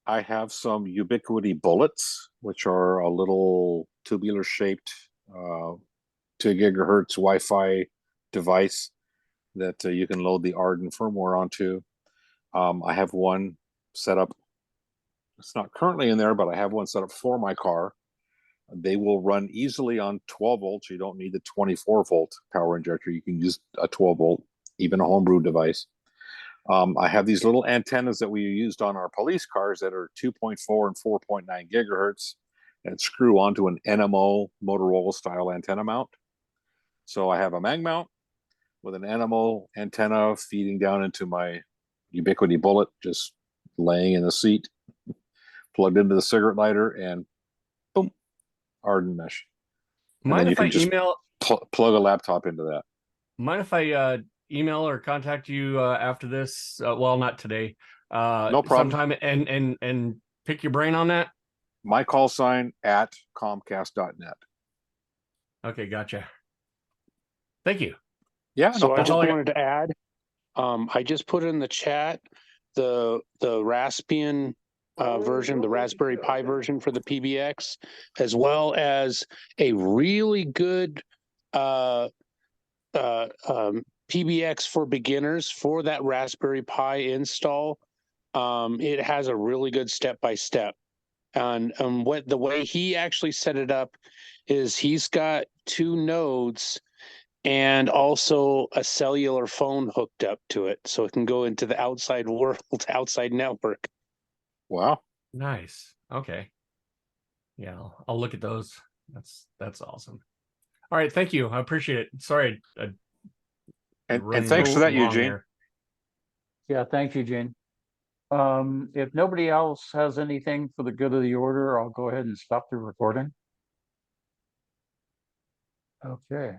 have some Ubiquity bullets, which are a little tubular shaped 2 gigahertz Wi-Fi device that you can load the AREDN firmware onto. I have one set up. It's not currently in there, but I have one set up for my car. They will run easily on 12 volts. You don't need the 24 volt power injector. You can use a 12 volt, even a homebrew device. I have these little antennas that we used on our police cars that are 2.4 and 4.9 gigahertz and screw onto an NMO Motorola style antenna mount. So I have a mag mount with an NMO antenna feeding down into my Ubiquity bullet, just laying in the seat, plugged into the cigarette lighter, and boom, AREDN mesh. And Mind then you if I can just email? plug a laptop into that. Mind if I email or contact you after this? Well, not today. No problem. Sometime, and pick your brain on that. My call sign at Comcast.net. Okay, gotcha. Thank you. Yeah, So no I That's just all I got. wanted to add, I just put in the chat the Raspbian version, the Raspberry Pi version for the PBX, as well as a really good PBX for beginners for that Raspberry Pi install. It has a really good step-by-step. And what the way he actually set it up is he's got 2 nodes and also a cellular phone hooked up to it, so it can go into the outside world, outside network. Wow. Nice. Okay. Yeah, I'll look at those. That's awesome. All right, thank you. I appreciate it. Sorry, And thanks for that, Eugene. Here. yeah, thank you, Gene. If nobody else has anything for the good of the order, I'll go ahead and stop the recording. Okay.